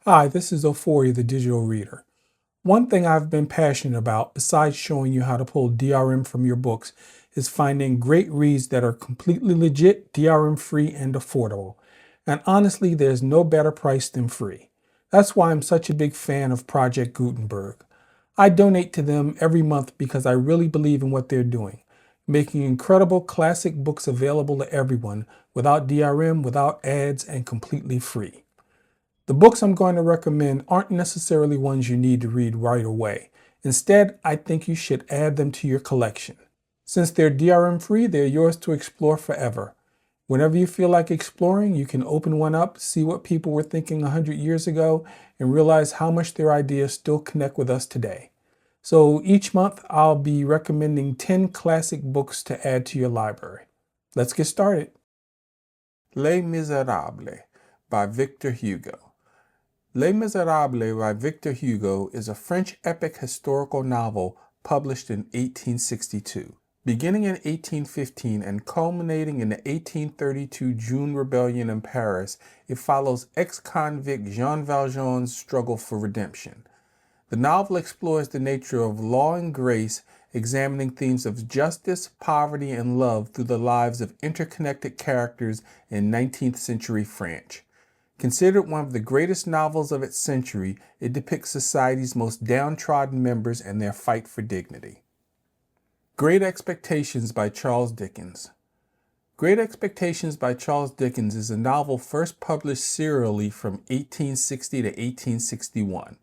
Hi, this is Ophoria, the digital reader. One thing I've been passionate about, besides showing you how to pull DRM from your books, is finding great reads that are completely legit, DRM-free, and affordable. And honestly, there's no better price than free. That's why I'm such a big fan of Project Gutenberg. I donate to them every month because I really believe in what they're doing, making incredible classic books available to everyone without DRM, without ads, and completely free. The books I'm going to recommend aren't necessarily ones you need to read right away. Instead, I think you should add them to your collection. Since they're DRM free, they're yours to explore forever. Whenever you feel like exploring, you can open one up, see what people were thinking 100 years ago, and realize how much their ideas still connect with us today. So each month, I'll be recommending 10 classic books to add to your library. Let's get started. Les Misérables by Victor Hugo. Les Misérables by Victor Hugo is a French epic historical novel published in 1862. Beginning in 1815 and culminating in the 1832 June Rebellion in Paris, it follows ex-convict Jean Valjean's struggle for redemption. The novel explores the nature of law and grace, examining themes of justice, poverty, and love through the lives of interconnected characters in 19th century France. Considered one of the greatest novels of its century, it depicts society's most downtrodden members and their fight for dignity. Great Expectations by Charles Dickens. Great Expectations by Charles Dickens is a novel first published serially from 1860 to 1861.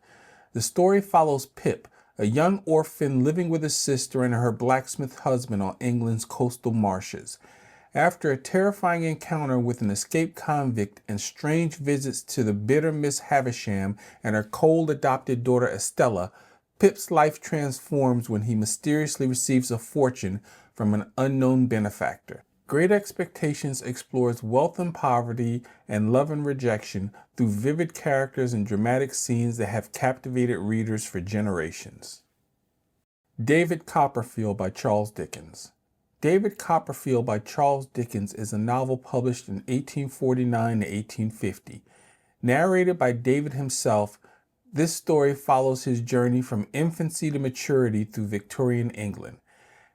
The story follows Pip, a young orphan living with his sister and her blacksmith husband on England's coastal marshes. After a terrifying encounter with an escaped convict and strange visits to the bitter Miss Havisham and her cold adopted daughter Estella, Pip's life transforms when he mysteriously receives a fortune from an unknown benefactor. Great Expectations explores wealth and poverty and love and rejection through vivid characters and dramatic scenes that have captivated readers for generations. David Copperfield by Charles Dickens. David Copperfield by Charles Dickens is a novel published in 1849 to 1850. Narrated by David himself, this story follows his journey from infancy to maturity through Victorian England.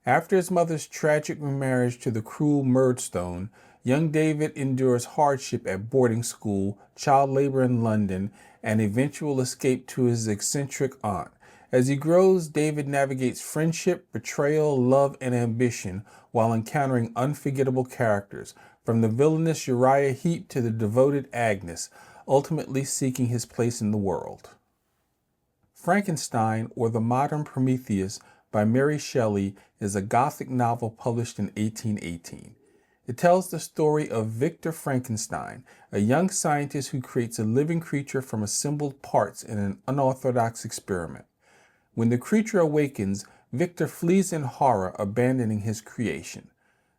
After his mother's tragic remarriage to the cruel Murdstone, young David endures hardship at boarding school, child labor in London, and eventual escape to his eccentric aunt. As he grows, David navigates friendship, betrayal, love, and ambition while encountering unforgettable characters, from the villainous Uriah Heep to the devoted Agnes, ultimately seeking his place in the world. Frankenstein, or The Modern Prometheus, by Mary Shelley, is a Gothic novel published in 1818. It tells the story of Victor Frankenstein, a young scientist who creates a living creature from assembled parts in an unorthodox experiment. When the creature awakens, Victor flees in horror, abandoning his creation.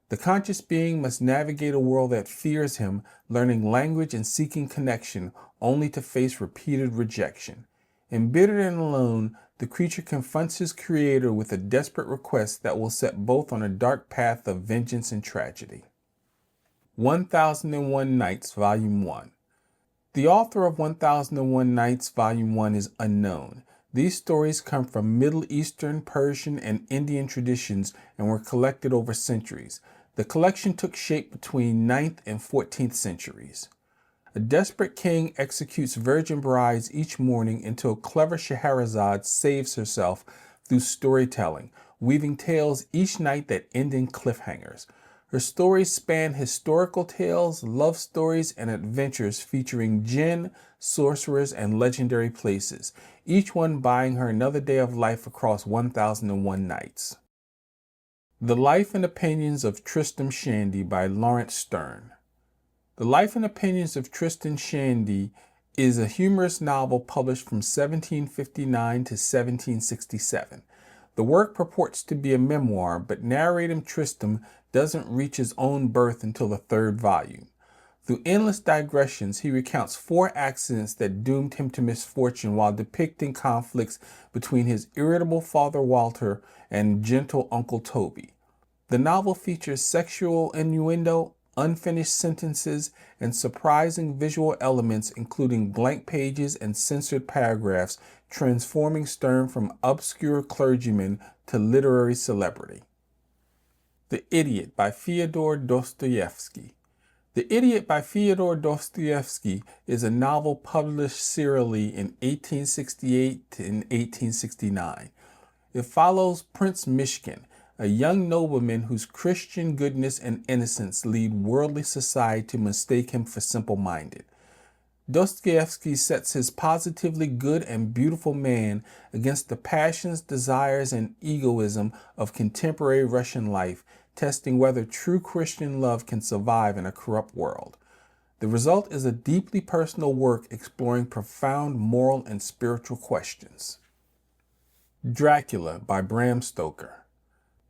The conscious being must navigate a world that fears him, learning language and seeking connection, only to face repeated rejection. Embittered and alone, the creature confronts his creator with a desperate request that will set both on a dark path of vengeance and tragedy. 1001 Nights, Volume 1. The author of 1001 Nights, Volume 1 is unknown. These stories come from Middle Eastern, Persian, and Indian traditions and were collected over centuries. The collection took shape between 9th and 14th centuries. A desperate king executes virgin brides each morning until clever Scheherazade saves herself through storytelling, weaving tales each night that end in cliffhangers. Her stories span historical tales, love stories, and adventures featuring jinn, sorcerers, and legendary places, each one buying her another day of life across 1001 nights. The Life and Opinions of Tristram Shandy by Laurence Sterne. The Life and Opinions of Tristram Shandy is a humorous novel published from 1759 to 1767. The work purports to be a memoir, but narrator Tristram doesn't reach his own birth until the third volume. Through endless digressions, he recounts 4 accidents that doomed him to misfortune while depicting conflicts between his irritable father Walter and gentle Uncle Toby. The novel features sexual innuendo, unfinished sentences, and surprising visual elements, including blank pages and censored paragraphs, transforming Sterne from obscure clergyman to literary celebrity. The Idiot by Fyodor Dostoevsky. The Idiot by Fyodor Dostoevsky is a novel published serially in 1868 and 1869. It follows Prince Mishkin, a young nobleman whose Christian goodness and innocence lead worldly society to mistake him for simple-minded. Dostoevsky sets his positively good and beautiful man against the passions, desires, and egoism of contemporary Russian life, testing whether true Christian love can survive in a corrupt world. The result is a deeply personal work exploring profound moral and spiritual questions. Dracula by Bram Stoker.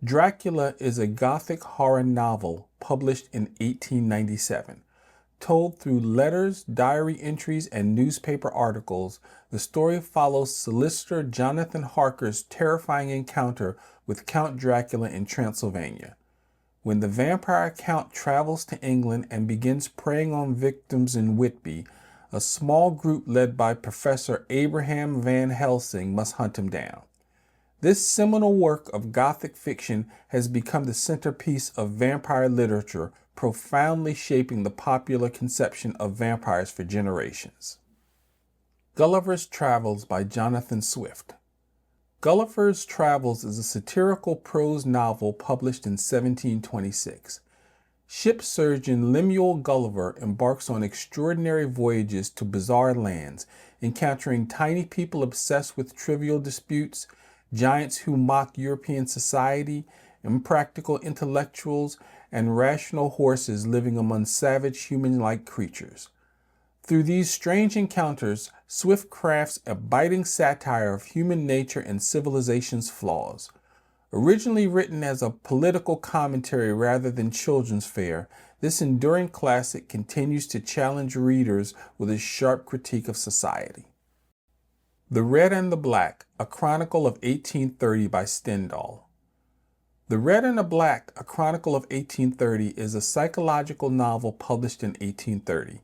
Dracula is a Gothic horror novel published in 1897. Told through letters, diary entries, and newspaper articles, the story follows solicitor Jonathan Harker's terrifying encounter with Count Dracula in Transylvania. When the vampire count travels to England and begins preying on victims in Whitby, a small group led by Professor Abraham Van Helsing must hunt him down. This seminal work of Gothic fiction has become the centerpiece of vampire literature, profoundly shaping the popular conception of vampires for generations. Gulliver's Travels by Jonathan Swift. Gulliver's Travels is a satirical prose novel published in 1726. Ship surgeon Lemuel Gulliver embarks on extraordinary voyages to bizarre lands, encountering tiny people obsessed with trivial disputes, giants who mock European society, impractical intellectuals, and rational horses living among savage human-like creatures. Through these strange encounters, Swift crafts a biting satire of human nature and civilization's flaws. Originally written as a political commentary rather than children's fare, this enduring classic continues to challenge readers with its sharp critique of society. The Red and the Black, a Chronicle of 1830 by Stendhal. The Red and the Black, a Chronicle of 1830 is a psychological novel published in 1830.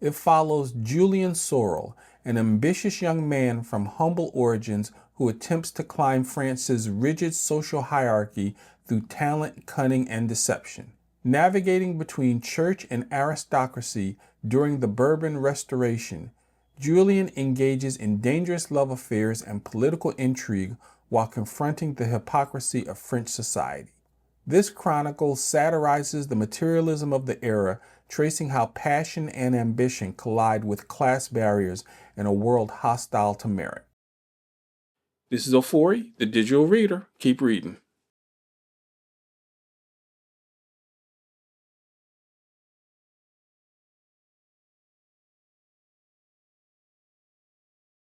It follows Julian Sorel, an ambitious young man from humble origins who attempts to climb France's rigid social hierarchy through talent, cunning, and deception. Navigating between church and aristocracy during the Bourbon Restoration, Julian engages in dangerous love affairs and political intrigue while confronting the hypocrisy of French society. This chronicle satirizes the materialism of the era, tracing how passion and ambition collide with class barriers in a world hostile to merit. This is Ofori, the Digital Reader. Keep reading.